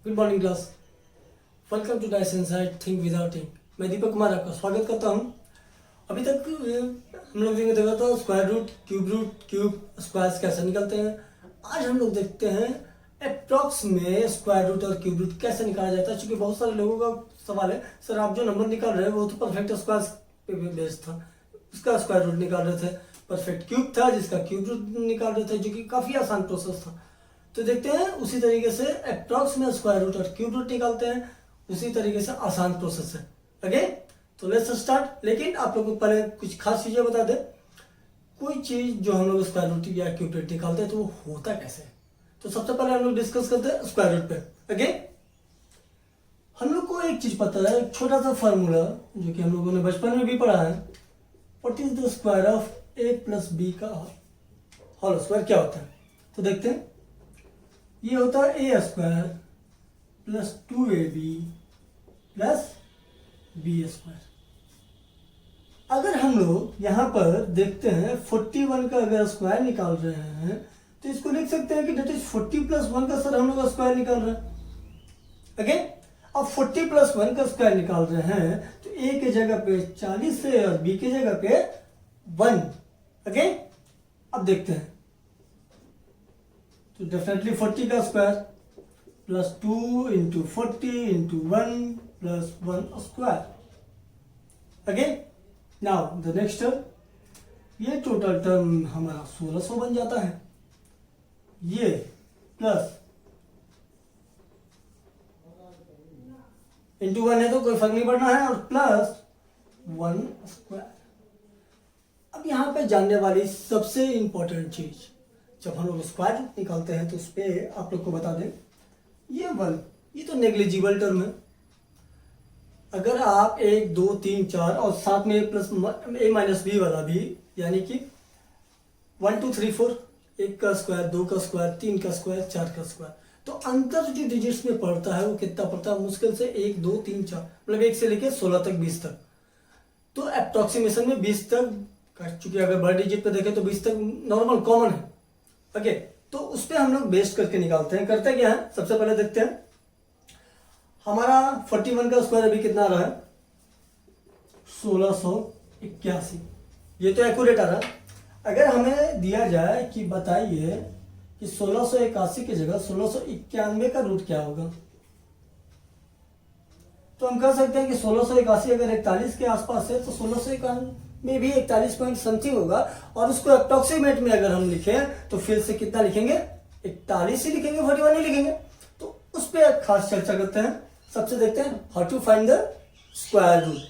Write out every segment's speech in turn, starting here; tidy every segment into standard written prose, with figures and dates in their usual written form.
Good morning class. Welcome to Dice Insight think without ink. मैं दीपक कुमार आपका स्वागत करता हूँ। अभी तक हम लोग देखा था स्क्वायर रूट, क्यूब स्क्वायर्स कैसे निकलते हैं। आज हम लोग देखते हैं अप्रॉक्स में स्क्वायर रूट और क्यूब रूट कैसे निकाला जाता है। क्योंकि बहुत सारे लोगों का सवाल है, सर आप जो नंबर निकाल रहे हैं वो तो परफेक्ट स्क्वायर पे बेस्ड था, उसका स्क्वायर रूट निकाल रहे थे। परफेक्ट क्यूब था जिसका क्यूब रूट निकाल रहे थे, जो कि काफ़ी आसान प्रोसेस था। तो देखते हैं उसी तरीके से अप्रॉक्स में स्क्वायर रूट और क्यूब रूट निकालते हैं, उसी तरीके से आसान प्रोसेस है। ओके, तो लेट्स स्टार्ट। लेकिन आप लोगों को पहले कुछ खास चीजें बता दें। कोई चीज जो हम लोग स्क्वायर रूट या क्यूब रूट निकालते हैं तो वो होता कैसे है। तो सबसे पहले हम लोग डिस्कस करते हैं स्क्वायर रूट पे। ओके, हम लोग को एक चीज पता है, एक छोटा सा फॉर्मूला जो कि हम लोगों ने बचपन में भी पढ़ा है। What is the square of A plus B का होल स्क्वायर क्या होता है। तो देखते हैं, ये होता है A square plus 2ab plus B square. अगर हम लोग यहाँ पर देखते हैं 41 का अगर स्क्वायर निकाल रहे हैं तो इसको लिख सकते हैं कि डेट इज 40 प्लस 1 का सर हम लोग स्क्वायर निकाल रहे हैं। ओके, अब 40 प्लस 1 का स्क्वायर निकाल रहे हैं तो ए के जगह पे 40 है और बी के जगह पे 1। ओके, अब देखते हैं तो डेफिनेटली 40 का square plus 2 into 40 into 1 plus 1 square. Okay, now the next term, ये टोटल टर्म हमारा 1600 बन जाता है। ये प्लस इंटू 1 है तो कोई फर्क नहीं पड़ना है, और प्लस 1 स्क्वायर। अब यहां पे जानने वाली सबसे इंपॉर्टेंट चीज, जब हम लोग स्क्वायर रूट निकालते हैं तो उस पर आप लोग को बता दें, ये 1 ये तो नेग्लिजिबल टर्म है। अगर आप 1 2 3 4 और साथ में प्लस ए माइनस बी वाला भी, यानी कि 1 2 3 4, 1 का स्क्वायर, 2 का स्क्वायर, 3 का स्क्वायर, 4 का स्क्वायर, तो अंतर जो डिजिट्स में पड़ता है वो कितना पड़ता है, मुश्किल से 1 2 3 4, मतलब 1 से लेके 16 तक, 20 तक। तो अप्रोक्सीमेशन में 20 तक, चूंकि अगर बड़े डिजिट पे देखें तो 20 तक नॉर्मल कॉमन है। ओके, तो उस पर हम लोग बेस्ट करके निकालते हैं। करते क्या है, सबसे पहले देखते हैं हमारा 41 का स्क्वायर अभी कितना आ रहा है, 1681। ये तो एक्यूरेट आ रहा है। अगर हमें दिया जाए कि बताइए कि 1681 की जगह 1691 का रूट क्या होगा, तो हम कह सकते हैं कि 1681 अगर 41 के आसपास है तो 1691 में भी 41 पॉइंट समथिंग होगा। और उसको अप्रोक्सीमेट में अगर हम लिखें तो फिर से कितना लिखेंगे, 41 ही लिखेंगे, 41 ही लिखेंगे। तो उस पर खास चर्चा करते हैं। सबसे देखते हैं how to find the square root,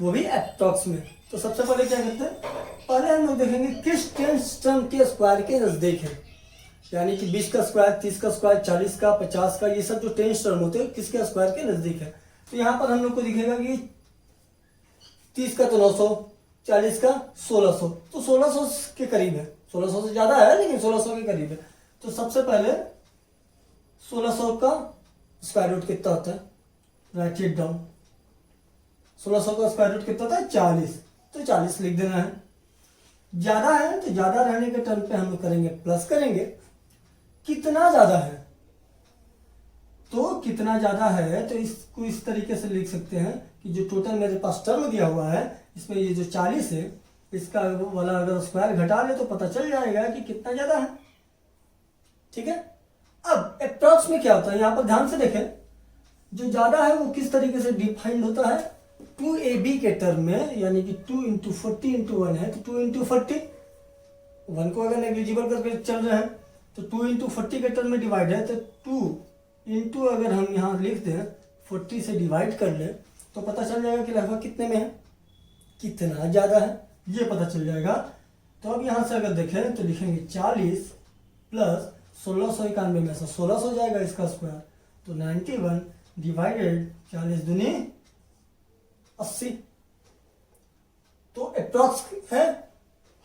वो भी अप्रॉक्स में। तो सबसे पहले क्या करते हैं, पहले हम लोग देखेंगे किस टेंस टर्म के स्क्वायर के नजदीक है। यानी कि 20 का स्क्वायर, 30 का स्क्वायर, 40 का, 50 का, ये सब जो टेंस टर्म होते हैं किसके स्क्वायर के नजदीक है। तो यहाँ पर हम लोग को दिखेगा कि 30 का तो 900, 40 का 1600, तो 1600 के करीब है। 1600 से ज्यादा है लेकिन 1600 के करीब है। तो सबसे पहले 1600 का स्क्वायर रूट कितना होता है, राइट इट डाउन। 1600 का स्क्वायर रूट कितना होता है, 40, तो 40 लिख देना है। ज्यादा है तो ज्यादा रहने के टर्म पे हम लोग करेंगे प्लस करेंगे। कितना ज्यादा है, तो कितना ज्यादा है तो इसको इस तरीके से लिख सकते हैं कि जो टोटल मेरे पास टर्म दिया हुआ है इसमें ये जो 40 है इसका वाला अगर स्क्वायर घटा ले तो पता चल जाएगा कि कितना ज्यादा है। ठीक है, अब अप्रॉक्स में क्या होता है, यहां पर ध्यान से देखें, जो ज्यादा है वो किस तरीके से डिफाइंड होता है, 2ab के टर्म में, यानी कि 2 इंटू 40 इंटू 1 है तो 2 इंटू 40, 1 को अगर नेग्लिजिबल करके चल रहे हैं तो 2 इंटू 40 के टर्म में डिवाइड है, तो 2 इंटू अगर हम यहाँ लिख दें 40 से डिवाइड कर ले तो पता चल जाएगा कि लगभग कितने में है, कितना ज्यादा है, ये पता चल जाएगा। तो अब यहाँ से अगर देखें तो लिखेंगे 40 प्लस 1691 में से 1600 जाएगा इसका स्क्वायर, तो 91 डिवाइडेड 40 दूनी 80। तो अप्रॉक्स है,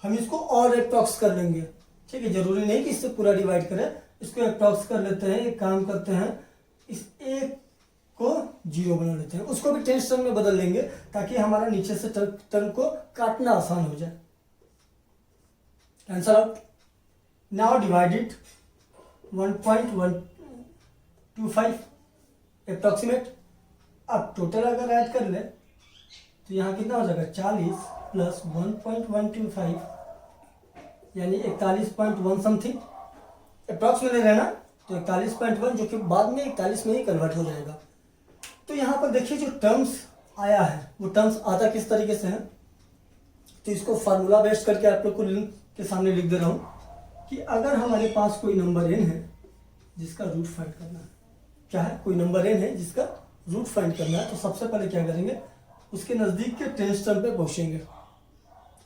हम इसको और अप्रॉक्स कर लेंगे। ठीक है, जरूरी नहीं कि इससे पूरा डिवाइड करें, इसको अप्रॉक्स कर लेते हैं। एक काम करते हैं, इस एक को 0 बना लेते हैं, उसको भी टेंस टर्म में बदल लेंगे ताकि हमारा नीचे से टर्म को काटना आसान हो जाए। Cancel out, now divide it 1.125 approximate. अब टोटल अगर ऐड कर ले तो यहाँ कितना हो जाएगा 40 प्लस 1.125 यानी 41.1 समथिंग अप्रॉक्स में ले रहे ना, तो 41.1 जो कि बाद में 41 में ही कन्वर्ट हो जाएगा। तो यहाँ पर देखिए जो टर्म्स आया है वो टर्म्स आता किस तरीके से है, तो इसको फार्मूला बेस्ड करके आप लोग को के सामने लिख दे रहा हूँ कि अगर हमारे पास कोई नंबर n है जिसका रूट फाइंड करना है, क्या है, कोई नंबर n है जिसका रूट फाइंड करना है, तो सबसे पहले क्या करेंगे, उसके नज़दीक के टेंस टर्म पे पहुँचेंगे।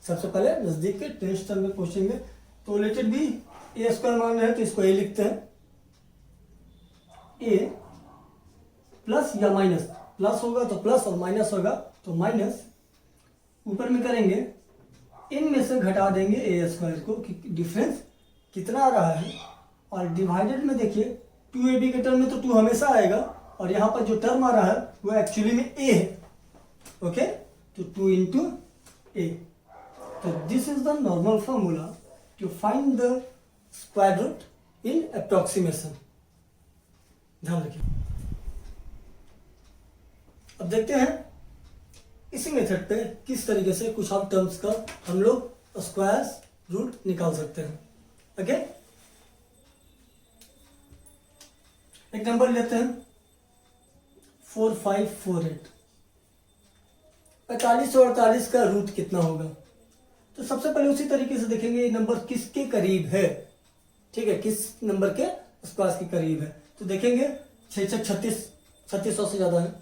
सबसे पहले नज़दीक के टेंस टर्म पे पहुँचेंगे। तो रिलेटेड भी ए स्क्वायर मान रहे हैं तो इसको ए लिखते हैं, ए प्लस या माइनस, प्लस होगा तो प्लस और माइनस होगा तो माइनस, ऊपर में करेंगे इनमें से घटा देंगे ए स्क्वायर को कि डिफरेंस कितना आ रहा है, और डिवाइडेड में देखिए 2ab के टर्म में तो 2 हमेशा आएगा और यहाँ पर जो टर्म आ रहा है वो एक्चुअली में a है। ओके, तो 2 इंटू ए। तो this is the normal formula to find the square root in approximation. ध्यान रखिए। अब देखते हैं इसी मेथड पे किस तरीके से कुछ और टर्म्स का हम लोग स्क्वायर रूट निकाल सकते हैं। ओके, एक नंबर लेते हैं 4548। 45 और 48 का रूट कितना होगा, तो सबसे पहले उसी तरीके से देखेंगे ये नंबर किसके करीब है। ठीक है, किस नंबर के स्क्वायर के करीब है, तो देखेंगे 3600 से ज्यादा है,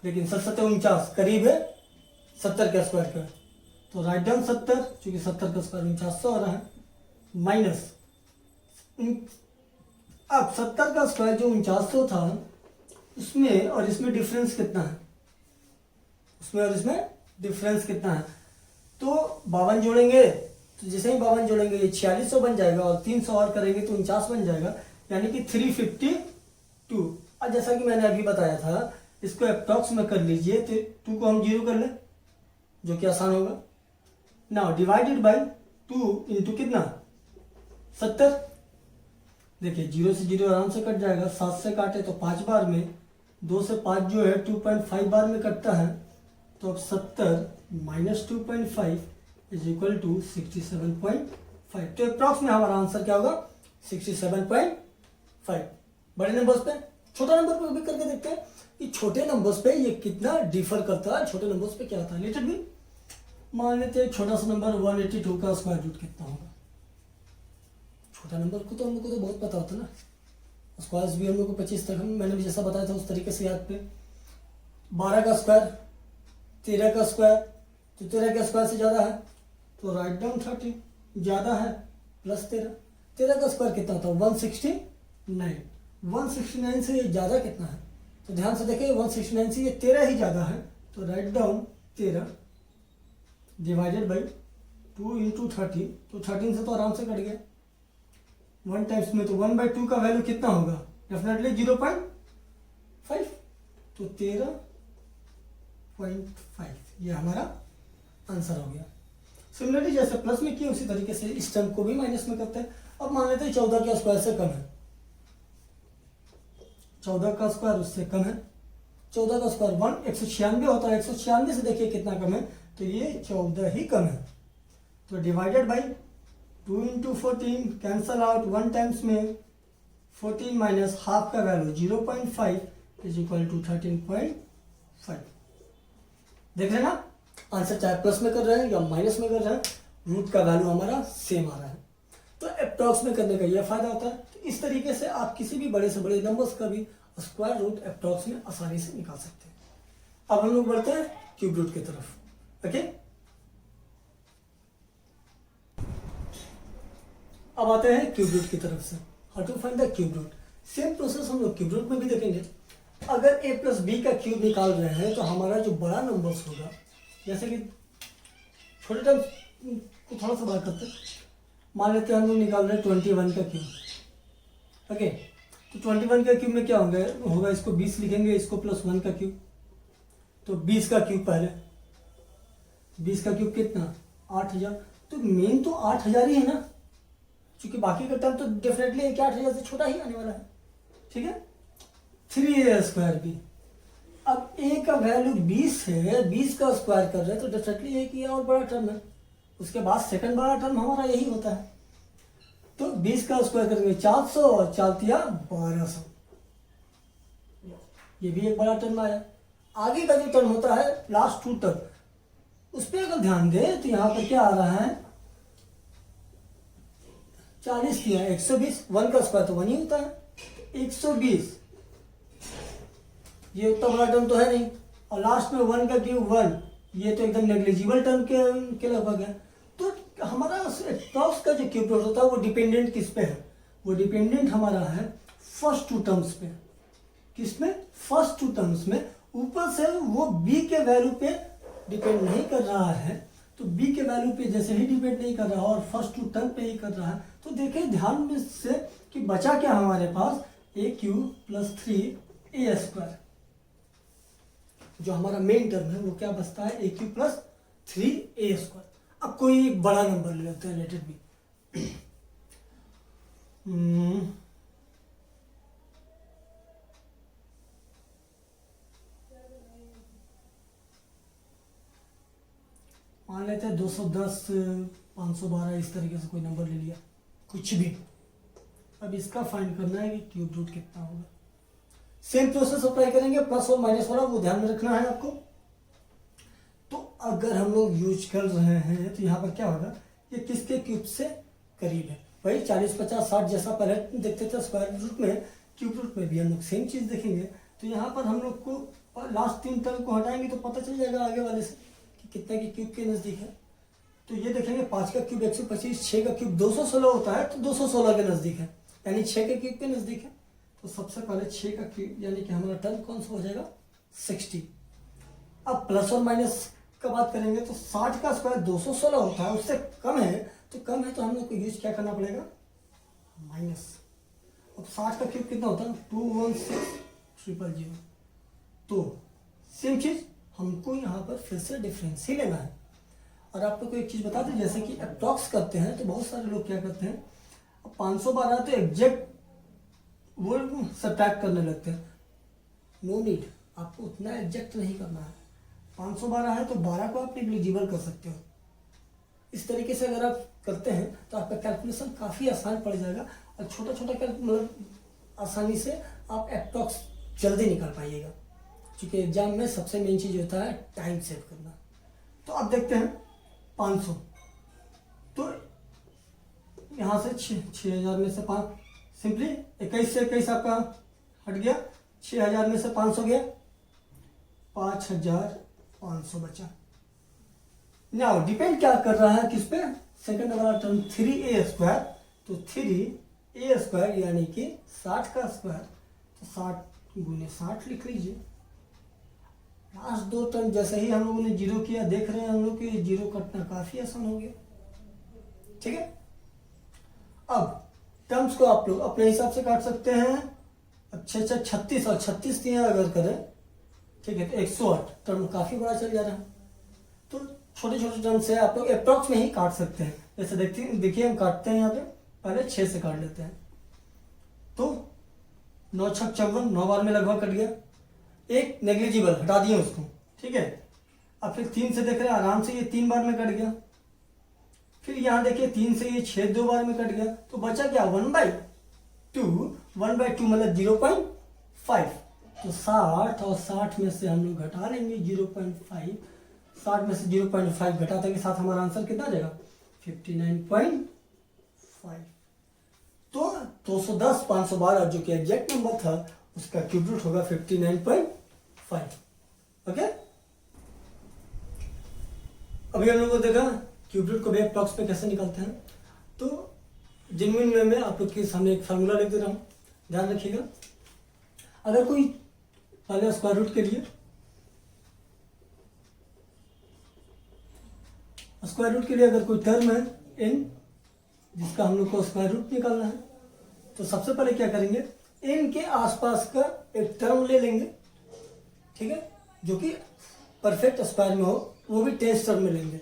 लेकिन 749 करीब है 70 के स्क्वायर का, तो राइट डाउन 70, चूंकि 70 का स्क्वायर 4900 आ रहा है, माइनस अब 70 का स्क्वायर जो 4900 था उसमें और इसमें डिफरेंस कितना है, उसमें और इसमें डिफरेंस कितना है, तो 52 जोड़ेंगे, तो जैसे ही 52 जोड़ेंगे ये 4600 बन जाएगा और 300 और करेंगे तो 49 बन जाएगा, यानी कि 352। अब जैसा कि मैंने अभी बताया था इसको अप्रॉक्स में कर लीजिए, तो 2 को हम 0 कर लें जो कि आसान होगा। नाउ डिवाइडेड बाय 2 इंटू कितना 70। देखिए 0 से 0 आराम से कट जाएगा, 7 से काटे तो 5 बार में, 2 से 5 जो है 2.5 बार में कटता है, तो अब 70 माइनस 2.5 इज इक्वल टू 67.5। तो अप्रॉक्स में हमारा आंसर क्या होगा 67.5। बड़े नंबर्स पे, छोटा नंबर पे भी करके देखते हैं कि छोटे नंबर्स पे ये कितना डिफर करता है, छोटे नंबर्स पे क्या आता है। लेटेड भी मान लेते हैं छोटा सा नंबर 182 का स्क्वायर रूट कितना होगा। छोटा नंबर को तो हम लोग को तो बहुत पता होता है ना, स्क्वायर्स भी हम लोग को 25 तक, मैंने भी जैसा बताया था उस तरीके से याद पे। 12 का स्क्वायर, 13 का स्क्वायर, तो 13 का स्क्वायर से ज़्यादा है तो राइट डाउन 30, ज़्यादा है प्लस 13। 13 का स्क्वायर कितना होता है 169। 169 से ये ज़्यादा कितना है, तो ध्यान से देखिए 169 से ये 13 ही ज़्यादा है, तो write down 13 divided by 2 into 30, तो 13 से तो आराम से कट गया 1 टाइम्स में, तो 1/2 का वैल्यू कितना होगा डेफिनेटली 0.5, तो 13.5 ये हमारा आंसर हो गया। सिमिलरली जैसे प्लस में किया उसी तरीके से इस टर्म को भी माइनस में करते हैं। अब मान लेते हैं 14 का स्क्वायर से कम है, 14 का स्क्वायर उससे कम है, 14 का स्क्वायर 196 होता है, 196 से देखिए कितना कम है, तो ये 14 ही कम है, तो divided by 2 into 14 cancel out 1 times में 14 माइनस हाफ का वैल्यू 0.5 इज इक्वल टू 13.5। देख रहे हैं ना, आंसर चाहे प्लस में कर रहे हैं या माइनस में कर रहे हैं, रूट का वैल्यू हमारा सेम आ रहा है। तो अप्रॉक्स में करने का यह फायदा होता है। तो इस तरीके से आप किसी भी बड़े से बड़े नंबर्स का भी स्क्वायर रूट अप्रॉक्स में आसानी से निकाल सकते हैं। अब हम लोग बढ़ते हैं क्यूब रूट की तरफ। ओके, अब आते हैं क्यूब रूट की तरफ से। How to find the cube root, same process हम लोग क्यूब रूट में भी देखेंगे। अगर a प्लस बी का क्यूब निकाल रहे हैं तो हमारा जो बड़ा नंबर्स होगा, जैसे कि छोटे टर्म्स को थोड़ा सा बात करते हैं, मान लेते हैं हम लोग निकाल रहे हैं 21 का क्यूब। ओके, तो 21 का क्यूब में क्या होगा, इसको 20 लिखेंगे, इसको प्लस 1 का क्यूब, तो 20 का क्यूब पहले, 20 का क्यूब कितना 8000, तो मेन तो 8000 ही है ना, क्योंकि बाकी का टर्म तो डेफिनेटली 8000 से छोटा ही आने वाला है। ठीक है, 3a² भी। अब a का वैल्यू 20 है, 20 का स्क्वायर कर रहे हैं तो डेफिनेटली एक ये और बड़ा टर्म है। उसके बाद सेकंड बड़ा टर्म हमारा यही होता है। तो 20 का स्क्वायर करेंगे 400 और 4 × 1200, ये भी एक बड़ा टर्म आया। आगे का जो टर्म होता है लास्ट 2 टर्म, उस पर अगर ध्यान दें तो यहाँ पर क्या आ रहा है, 40 किया 120, 1 का स्क्वायर तो 1 ही होता है, 120, ये उतना बड़ा टर्म तो है नहीं। और लास्ट में 1 का क्यूब 1, ये तो एकदम नेग्लिजिबल टर्म के लगभग है। तो हमारा टॉक्स का जो क्यूब रूट होता है वो डिपेंडेंट किस पे है, वो डिपेंडेंट हमारा है फर्स्ट 2 टर्म्स पे। किसमें? फर्स्ट 2 टर्म्स में। ऊपर से वो b के वैल्यू पे डिपेंड नहीं कर रहा है, तो b के वैल्यू पे जैसे ही डिपेंड नहीं कर रहा और फर्स्ट 2 टर्म पे ही कर रहा है, तो देखें ध्यान में से कि बचा क्या हमारे पास, a³ + 3a²। जो हमारा मेन टर्म है वो क्या बचता है, a³ + 3a²। अब कोई बड़ा नंबर ले लेते हैं, लेट इट बी मान लेते हैं 210, 512, इस तरीके से कोई नंबर ले लिया, कुछ भी। अब इसका फाइंड करना है कि क्यूब रूट कितना होगा। सेम प्रोसेस अप्लाई करेंगे, प्लस और माइनस वाला वो ध्यान में रखना है आपको। तो अगर हम लोग यूज कर रहे हैं तो यहाँ पर क्या होगा, ये किसके क्यूब से करीब है, वही 40, 50, 60 जैसा पहले देखते थे स्क्वायर रूट में, क्यूब रूट में भी हम लोग सेम चीज़ देखेंगे। तो यहाँ पर हम लोग को लास्ट 3 टर्म को हटाएंगे तो पता चल जाएगा आगे वाले से कि कितना के क्यूब के नज़दीक है। तो ये देखेंगे 5 का क्यूब 125, 6 का क्यूब 216 होता है, तो 216 के नज़दीक है, यानी 6 के क्यूब के नज़दीक है। तो सबसे पहले 6 का क्यूब यानी कि हमारा टर्म कौन सा हो जाएगा, 60। अब प्लस और माइनस का बात करेंगे तो 60 का स्क्वायर 216 होता है, उससे कम है, तो हम लोग को यूज क्या करना पड़ेगा, माइनस। अब 60 का क्यूब कितना होता है, 216000। तो सेम चीज हमको यहाँ पर फिर से डिफरेंस ही लेना है। और आप लोग को एक चीज बता दें, जैसे कि अप्रॉक्स करते हैं तो बहुत सारे लोग क्या करते हैं, अब 512 तो एग्जैक्ट वो सब्ट्रैक्ट करने लगते हैं। नो नीड, आपको उतना एग्जैक्ट नहीं करना है। 512 है तो 12 को आप नेग्लिजिबल कर सकते हो। इस तरीके से अगर आप करते हैं तो आपका कैलकुलेशन काफ़ी आसान पड़ जाएगा, और छोटा छोटा मतलब आसानी से आप अप्रॉक्स जल्दी निकाल पाइएगा, क्योंकि एग्जाम में सबसे मेन चीज़ होता है टाइम सेव करना। तो अब देखते हैं 500, तो यहाँ से 6000 में से 5, सिंपली 21 से 21 आपका हट गया, 6000 में से 500 गया, 5500 बचा। नाउ डिपेंड क्या कर रहा है किस पे, सेकंड वाला टर्म 3a², तो 3a² यानी कि 60 का स्क्वायर, तो 60 × 60 लिख लीजिए। लास्ट 2 टर्म जैसे ही हम लोगों ने जीरो किया, देख रहे हैं हम लोग कि जीरो कटना काफ़ी आसान हो गया। ठीक है, अब टर्म्स को आप लोग अपने हिसाब से काट सकते हैं। अच्छा 36 और 36 दिया अगर करें, ठीक है, तो 108 टर्म काफ़ी बड़ा चल जा रहा है। तो छोटे छोटे टर्म से आप लोग अप्रॉक्स में ही काट सकते हैं। जैसे देखिए हम काटते हैं यहाँ पे, पहले 6 से काट लेते हैं, तो 9 छक 54, 9 बार में लगभग कट गया। एक नेग्लिजिबल हटा दिए उसको, ठीक है। अब फिर 3 से देख रहे हैं, आराम से ये 3 बार में कट गया। फिर यहाँ देखिए 3 से ये 6 2 बार में कट गया, तो बचा क्या, 1/2। 1/2 मतलब 0.5। तो 60 और 60 में से हम लोग घटा लेंगे 0.5। 60 में से 0.5 घटाते के साथ हमारा आंसर कितना आ जाएगा, 59.5। तो 210 512 जो कि एग्जैक्ट नंबर था, उसका क्यूब रूट होगा 59.5। ओके, अभी हम लोगों को देखा क्यूब रूट को भी अप्रॉक्स पे कैसे निकालते हैं। तो जेन्युइन वे में आप लोग के सामने एक फार्मूला लिख दे रहा हूँ, ध्यान रखिएगा। अगर कोई पहले स्क्वायर रूट के लिए अगर कोई टर्म है n, जिसका हम लोग को स्क्वायर रूट निकालना है, तो सबसे पहले क्या करेंगे, n के आसपास का एक टर्म ले लेंगे, ठीक है, जो कि परफेक्ट स्क्वायर में हो, वो भी 10 टर्म में लेंगे।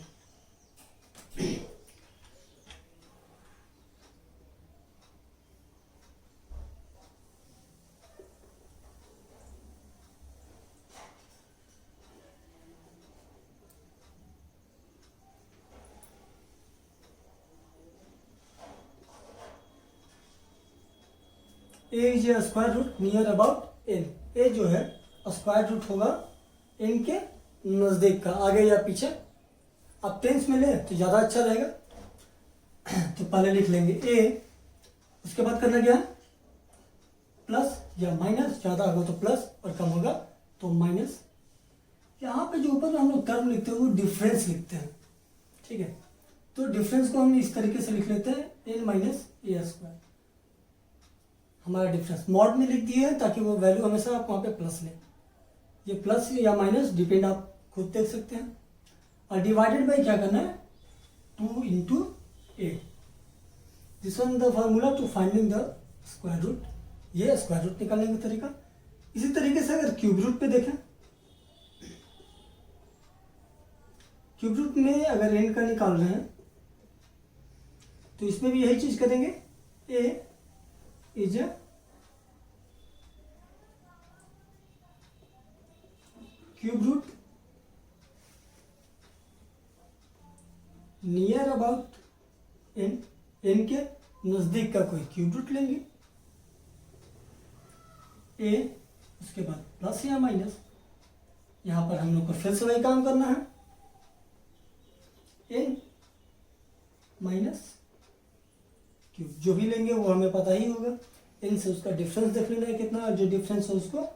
A is A square root near about N. A जो है स्क्वायर रूट होगा एन के नज़दीक का, आगे या पीछे। अब टेंस में ले तो ज़्यादा अच्छा रहेगा। तो पहले लिख लेंगे ए, उसके बाद करना क्या है, प्लस या माइनस, ज़्यादा होगा तो प्लस और कम होगा तो माइनस। यहाँ पे जो ऊपर हम लोग टर्म लिखते हैं वो डिफरेंस लिखते हैं, ठीक है। तो डिफरेंस को हम इस तरीके से लिख लेते हैं एन माइनस ए स्क्वायर, हमारा डिफरेंस मॉड में लिख दिए हैं ताकि वो वैल्यू हमेशा आप वहाँ पे प्लस लें। ये प्लस या माइनस डिपेंड आप खुद देख सकते हैं। और डिवाइडेड बाई क्या करना है, 2 into a. This one the formula to finding the square root. ये स्क्वायर रूट निकालने का तरीका। इसी तरीके से अगर क्यूब रूट पे देखें, क्यूब रूट में अगर एन का निकाल रहे हैं तो इसमें भी यही चीज करेंगे। A is A cube root near about N, N के नजदीक का कोई क्यूब रूट लेंगे। ए, उसके बाद प्लस या माइनस, यहां पर हम लोग को फिर से वही काम करना है। एन माइनस क्यूब, जो भी लेंगे वो हमें पता ही होगा। एन से उसका डिफरेंस देख लेना है कितना, और जो डिफरेंस है उसको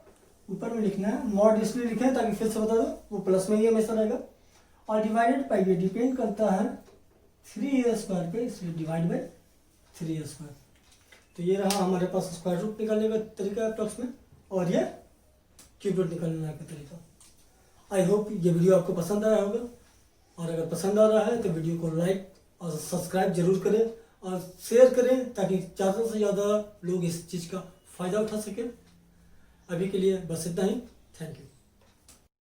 ऊपर में लिखना है। मॉड इसलिए लिखे हैं ताकि फिर से बता दो वो प्लस में ही हमेशा रहेगा। और डिवाइडेड बाई, ये डिपेंड करता है 3a स्क्वायर पे, इसलिए डिवाइड बाई 3a स्क्वायर। तो ये रहा हमारे पास स्क्वायर रूट निकालने का तरीका अप्रॉक्स में, और ये क्यूब रूट निकालने का तरीका। आई होप ये वीडियो आपको पसंद आया होगा, और अगर पसंद आ रहा है तो वीडियो को लाइक और सब्सक्राइब जरूर करें और शेयर करें ताकि ज़्यादा से ज़्यादा लोग इस चीज़ का फ़ायदा उठा सकें। अभी के लिए बस इतना ही। Thank you.